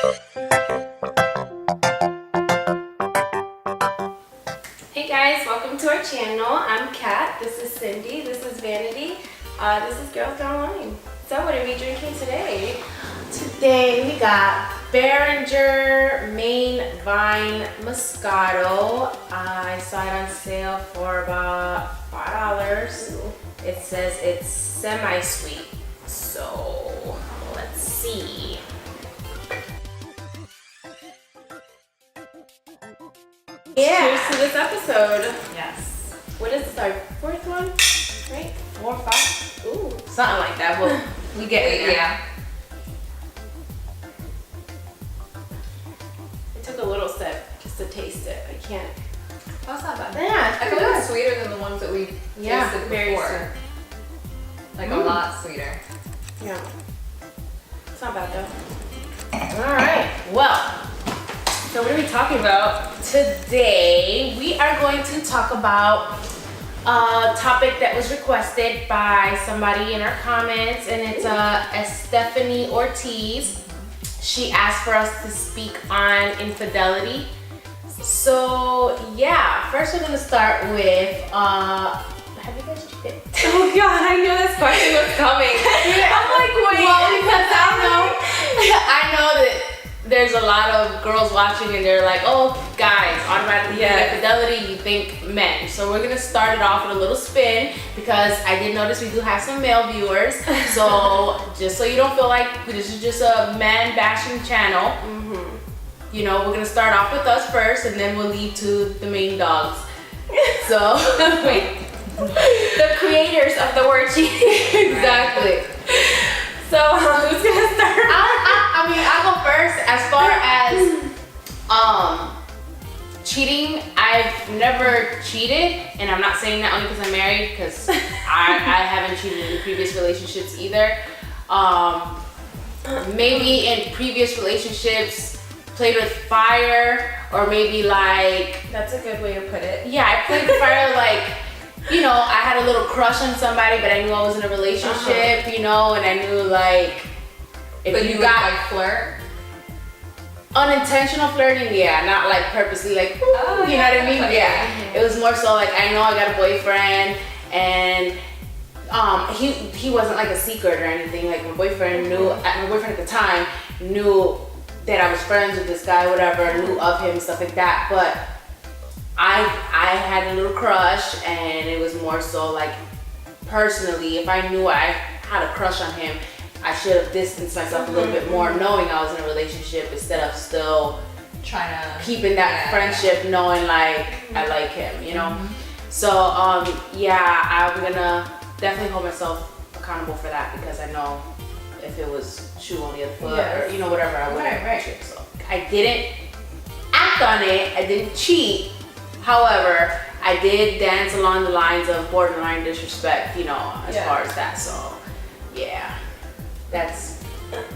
Hey guys, welcome to our channel. I'm Kat, this is Cindy, this is Vanity, this is Girls Gone Wine. So what are we drinking today? Today we got Beringer Main Vine Moscato. I saw it on sale for about $5. It says it's semi-sweet, so let's see. Yeah. Cheers to this episode. Yes. What is this, our fourth one? Right? 4 or 5? Ooh, something like that. Well, we get it. Yeah. I took a little sip just to taste it. I can't. That's not bad. Yeah, I feel like it's sweeter than the ones that we tasted very before. sweet. Like a lot sweeter. Yeah. It's not bad though. Alright, well. So what are we talking about today? We are going to talk about a topic that was requested by somebody in our comments, and it's Estefanie Ortiz. She asked for us to speak on infidelity. So yeah, first we're gonna start with have you guys cheated? Oh god, I knew this question was coming. I'm like, wait. Well, because I know that there's a lot of girls watching and they're like, oh, guys, automatically think infidelity, you think men. So we're gonna start it off with a little spin because I did notice we do have some male viewers. So just so you don't feel like this is just a man bashing channel, you know, we're gonna start off with us first and then we'll lead to the main dogs. So, wait. The creators of the word cheating. Exactly. So who's gonna start? I mean, I'll go first. As far as cheating, I've never cheated, and I'm not saying that only because I'm married, because I haven't cheated in previous relationships either. Maybe in previous relationships, played with fire, or maybe like. That's a good way to put it. Yeah, I played with fire like. You know, I had a little crush on somebody, but I knew I was in a relationship, you know, and I knew like if but you got like flirt? Unintentional flirting, yeah, not like purposely like, ooh, you know what I mean? Yeah. It was more so like I know I got a boyfriend and he wasn't like a secret or anything. Like my boyfriend at the time knew that I was friends with this guy, whatever, knew of him, stuff like that, but I had a little crush, and it was more so like personally, if I knew I had a crush on him, I should have distanced myself a little bit more, knowing I was in a relationship instead of still trying to keeping that friendship, knowing like I like him, you know. So yeah, I'm gonna definitely hold myself accountable for that because I know if it was shoe on the other foot or you know whatever, I wouldn't have it. So I didn't act on it. I didn't cheat. However, I did dance along the lines of borderline disrespect, you know, as far as that. So, yeah, that's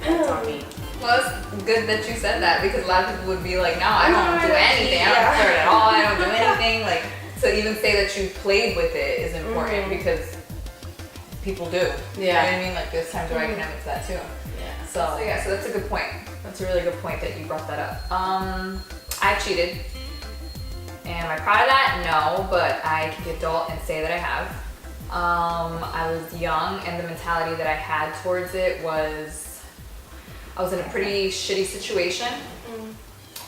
on me. Well, it's good that you said that because a lot of people would be like, no, I don't do anything. I don't flirt at all. I don't do anything. Like, to even say that you played with it is important because people do. Yeah. You know what I mean? Like, there's times where I can admit to that too. Yeah. So that's a good point. That's a really good point that you brought that up. I cheated. Am I proud of that? No, but I can be adult and say that I have. I was young, and the mentality that I had towards it was I was in a pretty shitty situation,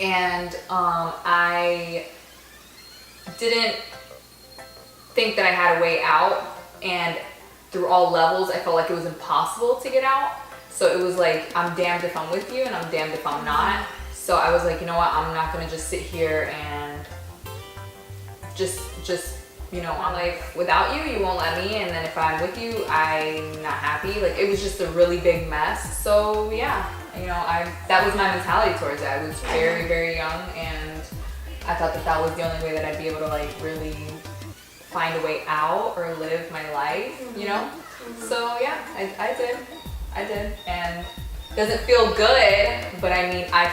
and I didn't think that I had a way out, and through all levels, I felt like it was impossible to get out. So it was like, I'm damned if I'm with you, and I'm damned if I'm not. So I was like, you know what, I'm not gonna just sit here and just you know, I'm like, without you, you won't let me, and then if I'm with you, I'm not happy. Like, it was just a really big mess. So yeah, you know, that was my mentality towards it. I was very, very young, and I thought that was the only way that I'd be able to like really find a way out or live my life, you know? So yeah, I did, and it doesn't feel good, but I mean, at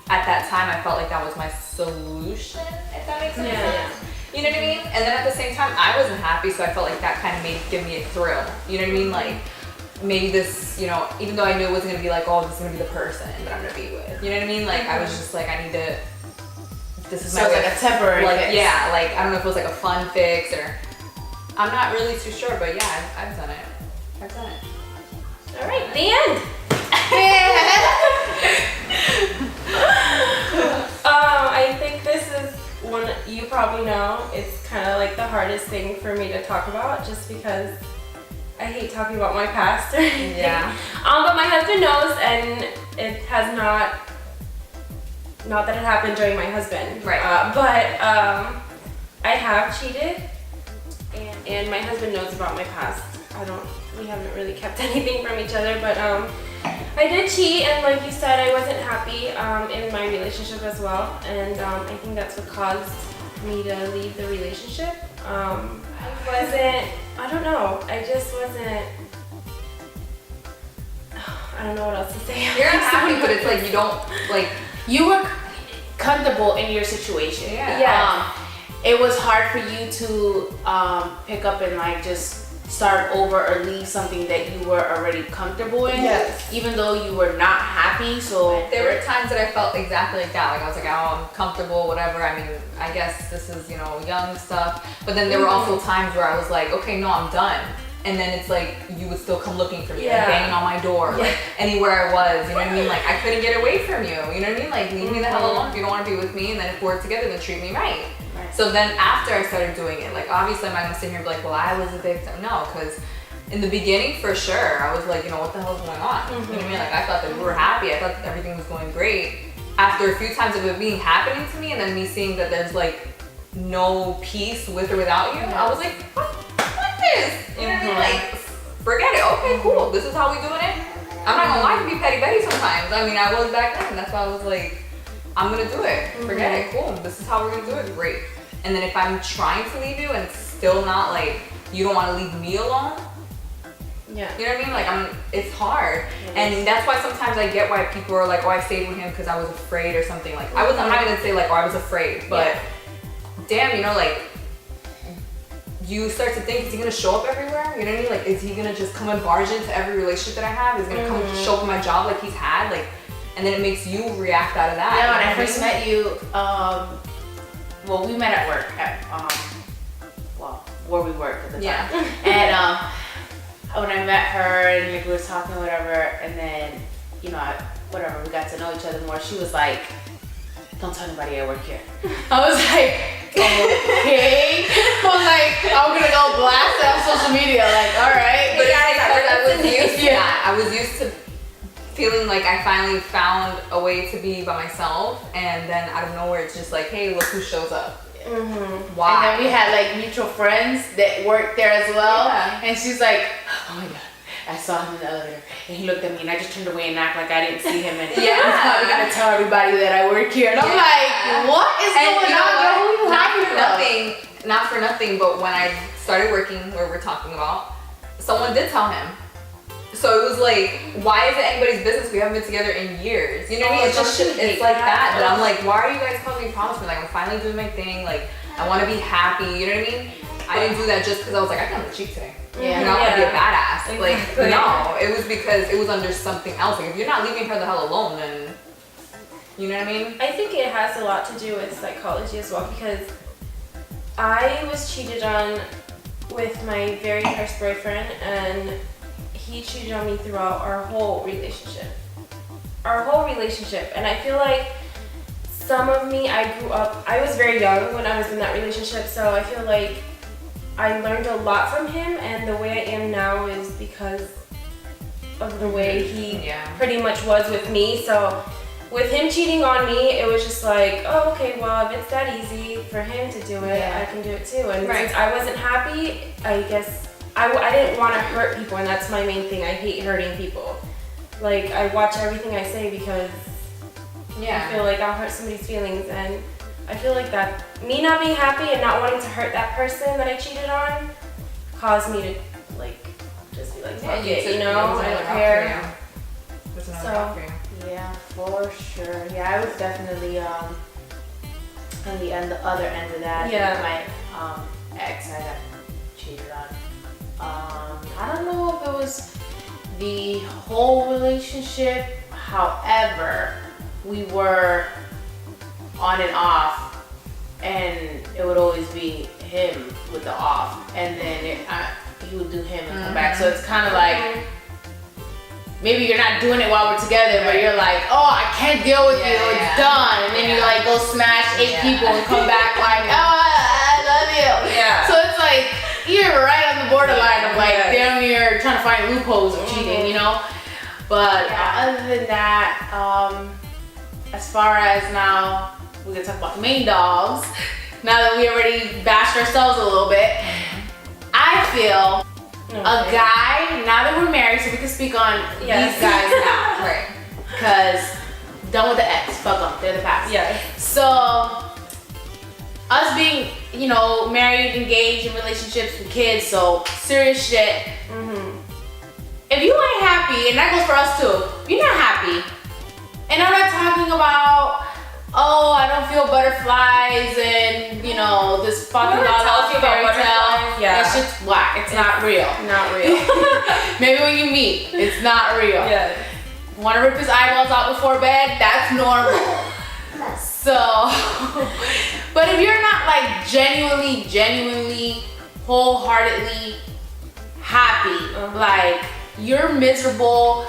that time, I felt like that was my solution, if that makes sense. You know what I mean? And then at the same time, I wasn't happy, so I felt like that kind of give me a thrill. You know what I mean? Like, maybe this, you know, even though I knew it wasn't gonna be like, oh, this is gonna be the person that I'm gonna be with. You know what I mean? Like I was just like, I need to. This is so my way. Like a temporary like fix. yeah, like I don't know if it was like a fun fix or. I'm not really too sure, but yeah, I've done it. I've done it. All right, the end. I think this is one you probably know. It's kind of like the hardest thing for me to talk about, just because I hate talking about my past or anything. Yeah. But my husband knows, and it has not that it happened during my husband. Right. But I have cheated, and my husband knows about my past. We haven't really kept anything from each other, but I did cheat, and like you said, I wasn't happy in my relationship as well, and I think that's what caused me to leave the relationship. I don't know, I just wasn't, I don't know what else to say. You're unhappy, but it's like you don't, like, you were comfortable in your situation. Yeah. It was hard for you to pick up and like just start over or leave something that you were already comfortable in. Yes. Even though you were not happy. So there were times that I felt exactly like that. Like I was like, oh, I'm comfortable, whatever. I mean, I guess this is, you know, young stuff. But then there were also times where I was like, okay, no, I'm done. And then it's like you would still come looking for me, like banging on my door, like anywhere I was, you know what I mean? Like I couldn't get away from you, you know what I mean? Like leave me the hell alone if you don't want to be with me, and then if we're together, then treat me right. So then after I started doing it, like obviously I'm not gonna sit here and be like, well, I was a victim. No, because in the beginning, for sure, I was like, you know, what the hell is going on? You know what I mean? Like I thought that we were happy. I thought that everything was going great. After a few times of it being happening to me, and then me seeing that there's like no peace with or without you, I was like, fuck this. You know what I mean? Like, forget it. Okay, cool. This is how we doing it. I'm not gonna lie, I can be petty Betty sometimes. I mean, I was back then. That's why I was like, I'm gonna do it. Forget it. Cool. This is how we're gonna do it. Great. And then if I'm trying to leave you and still not like, you don't want to leave me alone. Yeah. You know what I mean? Like it's hard. And that's why sometimes I get why people are like, oh, I stayed with him because I was afraid or something. Like I'm not gonna say like, oh, I was afraid, but damn, you know, like you start to think, is he gonna show up everywhere? You know what I mean? Like, is he gonna just come and barge into every relationship that I have? Is he gonna come show up in my job like he's had? Like, and then it makes you react out of that. Yeah, when I first met you, well, we met at work at where we worked at the time. Yeah. And when I met her and like we were talking or whatever, and then we got to know each other more. She was like, "Don't tell anybody I work here." I was like, "Okay." I was like, "I'm gonna go blast it on social media." Like, all right. But guys, I was used to that. I was used to feeling like I finally found a way to be by myself, and then out of nowhere it's just like, hey, look who shows up. Why? And then we had like mutual friends that worked there as well, and she's like, oh my god, I saw him in the elevator and he looked at me and I just turned away and acted like I didn't see him, and he's probably gonna tell everybody that I work here, and I'm like, what is going on? Not for nothing, but when I started working where we're talking about, someone did tell him. So it was like, why is it anybody's business? We haven't been together in years. You know what I mean? It's just it's like that. But I'm like, why are you guys calling me promise me? Like, I'm finally doing my thing. Like, I want to be happy. You know what I mean? I didn't do that just because I was like, I can't cheat today. Yeah. You know, I want to be a badass. Like, no, it was because it was under something else. Like, if you're not leaving her the hell alone, then, you know what I mean? I think it has a lot to do with psychology as well, because I was cheated on with my very first boyfriend, and he cheated on me throughout our whole relationship. And I feel like some of me, I was very young when I was in that relationship, so I feel like I learned a lot from him, and the way I am now is because of the way he pretty much was with me. So with him cheating on me, it was just like, oh, okay, well, if it's that easy for him to do it, I can do it too. And since I wasn't happy, I guess I didn't want to hurt people, and that's my main thing. I hate hurting people. Like, I watch everything I say because I feel like I'll hurt somebody's feelings, and I feel like that me not being happy and not wanting to hurt that person that I cheated on caused me to like just be like, fuck it, you know, I don't care. So yeah, for sure. Yeah, I was definitely on the other end of that. Yeah, my ex I got cheated on. I don't know if it was the whole relationship. However, we were on and off, and it would always be him with the off, and then he would do him and come back. So it's kind of like, maybe you're not doing it while we're together, but you're like, oh, I can't deal with you, it's done. And then you like go smash 8 people and come back like, oh, I love you. Yeah. So it's like, you're right on the borderline of like, damn, you're trying to find loopholes of cheating, you know? But other than that, as far as now, we're gonna talk about main dogs. Now that we already bashed ourselves a little bit, I feel a guy, now that we're married, so we can speak on these guys now. Right. Because done with the ex, fuck them, they're the past. Yeah. So, us being, you know, married, engaged in relationships with kids, so serious shit. If you ain't happy, and that goes for us too, if you're not happy, and I'm not talking about, oh, I don't feel butterflies and, you know, this fucking tells you about fairy tale. butterflies? Yeah. That shit's whack. It's not real. Not real. Maybe when you meet, it's not real. Yeah. Want to rip his eyeballs out before bed? That's normal. So, but if you're not like genuinely, wholeheartedly happy, like you're miserable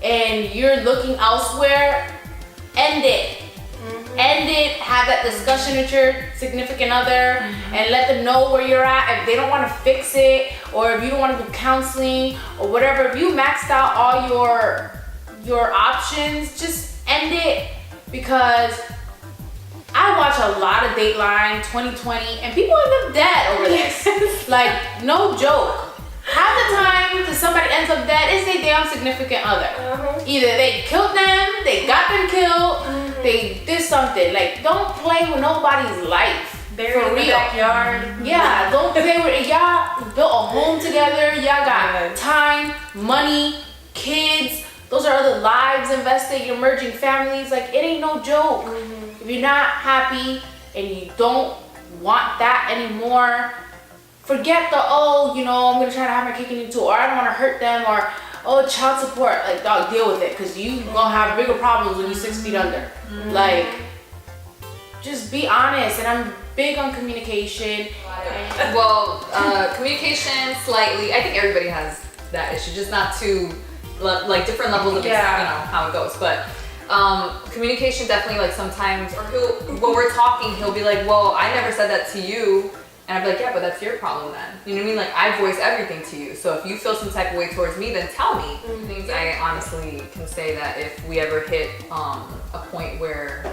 and you're looking elsewhere, end it. End it, have that discussion with your significant other and let them know where you're at. If they don't want to fix it, or if you don't want to do counseling or whatever, if you maxed out all your options, just end it. Because I watch a lot of Dateline 2020 and people end up dead over this. Like, no joke. Half the time that somebody ends up dead is their damn significant other. Either they killed them, they got them killed, they did something. Like, don't play with nobody's life. Buried in the backyard. Yeah, don't play with it. Y'all built a home together. Y'all got time, money, kids. Those are other lives invested. You're merging families. Like, it ain't no joke. If you're not happy and you don't want that anymore, forget the, oh, you know, I'm gonna try to have my cake and eat too, or I don't want to hurt them, or oh, child support. Like, dog, deal with it, because you gonna have bigger problems when you're 6 feet under. Like, just be honest. And I'm big on communication. Well, communication slightly. I think everybody has that issue, just not too like different levels of you know how it goes. But communication definitely, like sometimes, or when we're talking, he'll be like, well, I never said that to you. And I'd be like, yeah, but that's your problem then. You know what I mean? Like, I voice everything to you. So if you feel some type of way towards me, then tell me. I honestly can say that if we ever hit a point where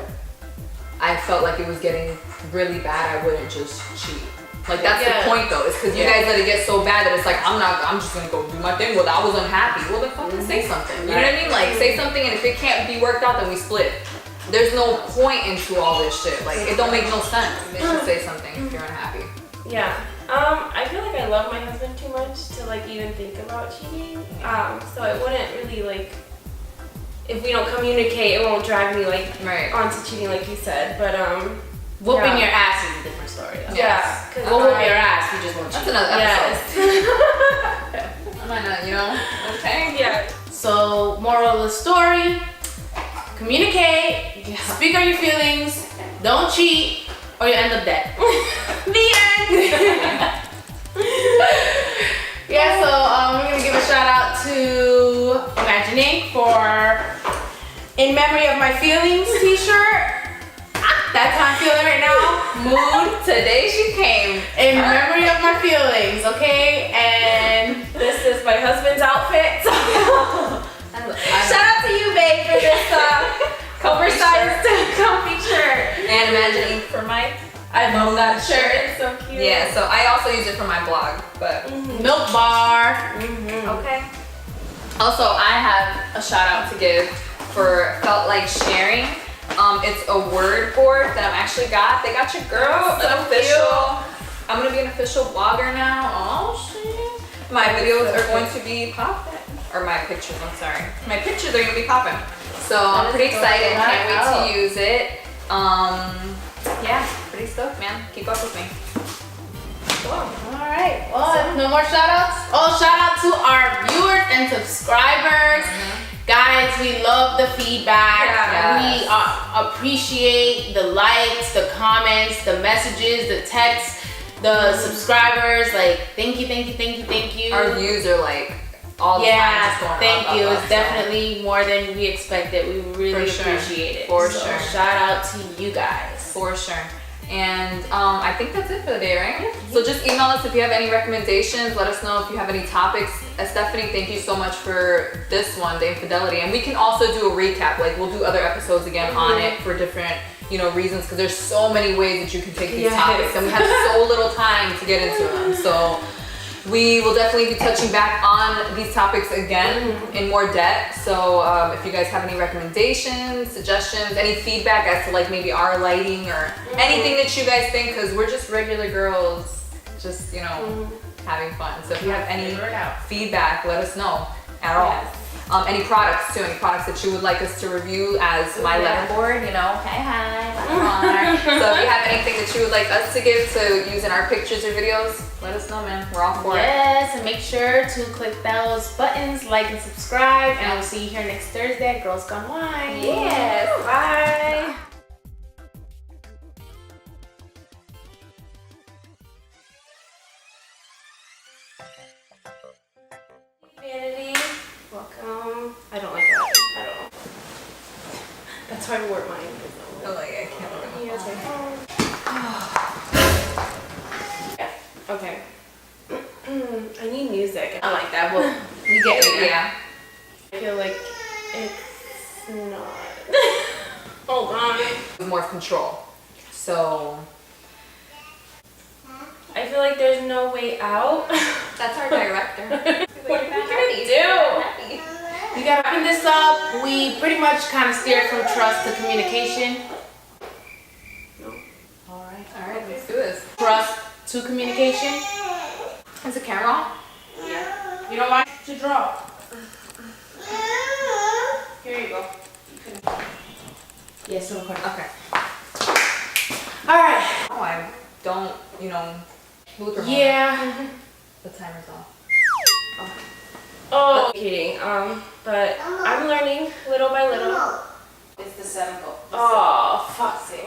I felt like it was getting really bad, I wouldn't just cheat. Like, that's the point though. It's because you guys let it get so bad that it's like, I'm just gonna go do my thing. Well, I was unhappy. Well, then fucking say something. You know what I mean? Like, say something, and if it can't be worked out, then we split. There's no point into all this shit. Like, it don't make no sense. You should say something if you're unhappy. Yeah. I feel like I love my husband too much to like even think about cheating. So it wouldn't really like, if we don't communicate, it won't drive me like onto cheating like you said. But whooping your ass is a different story though. Yeah. We'll whoop your ass, we just won't cheat. That's another episode. Yes. I might not, you know? Okay. Yeah. So, moral of the story, communicate, speak on your feelings, don't cheat, or you end up dead. The end. Yeah, so we're gonna give a shout out to ImagineInk for In Memory of My Feelings t-shirt. That's how I'm feeling right now. Mood. Today she came. In memory of my feelings, okay? And This is my husband's outfit. Shout out to you, babe, for this oversized comfy shirt. And ImagineInk for Mike. I love that shirt. It's so cute. Yeah, so I also use it for my blog, but Milk Bar. okay. Also, I have a shout out to give for Felt Like Sharing. It's a word board that I'm actually got. They got your girl an official. I'm gonna be an official blogger now. Oh shit. My videos are going to be popping. Or my pictures, I'm sorry. My pictures are gonna be popping. So I'm pretty excited. Can't wait to use it. Yeah, pretty stoked, man. Keep up with me. Cool. All right. Well, no more shout outs. Oh, shout out to our viewers and subscribers. Guys, we love the feedback. Yes. We appreciate the likes, the comments, the messages, the texts, the subscribers. Like, thank you, thank you, thank you, thank you. Our views are like all the time just going thank up, you. up, It's up, definitely more than we expected. We really For sure. appreciate it. For So sure. Shout out to you guys. For sure. And I think that's it for the day, right? So just email us if you have any recommendations. Let us know if you have any topics. Estefanie, thank you so much for this one, the infidelity. And we can also do a recap. Like, we'll do other episodes again on it for different, reasons, because there's so many ways that you can take these topics, and we have so little time to get into them. So we will definitely be touching back on these topics again in more depth. So if you guys have any recommendations, suggestions, any feedback as to like maybe our lighting or anything that you guys think, because we're just regular girls, just having fun. So if you have any feedback, let us know at all. Any products too, any products that you would like us to review as my letterboard, hey hi, So if you have anything that you would like us to give to use in our pictures or videos, let us know, man. We're all for it. Yes, and make sure to click those buttons, like and subscribe, and we'll see you here next Thursday at Girls Gone Wine. Yes. Bye. Vanity. Welcome. I don't like that at all. That's why I wore mine. Oh, like I can't look at my Yeah, it's like, okay. I need music. I like that, but we get it. Yeah. I feel like it's not. Hold on. With more control. So I feel like there's no way out. that's our director. What are we gonna do? You gotta open this up. We pretty much kind of steered from trust to communication. No. All right. All right, let's do this. Trust to communication. Is the camera on? Yeah. You don't like to draw. Here you go. Yes, no question. Okay. All right. Oh, I don't, move the remote. Yeah. The timer's off. Oh, kidding. But I'm learning little by little. It's the 7 goal. Oh, fuck's sake.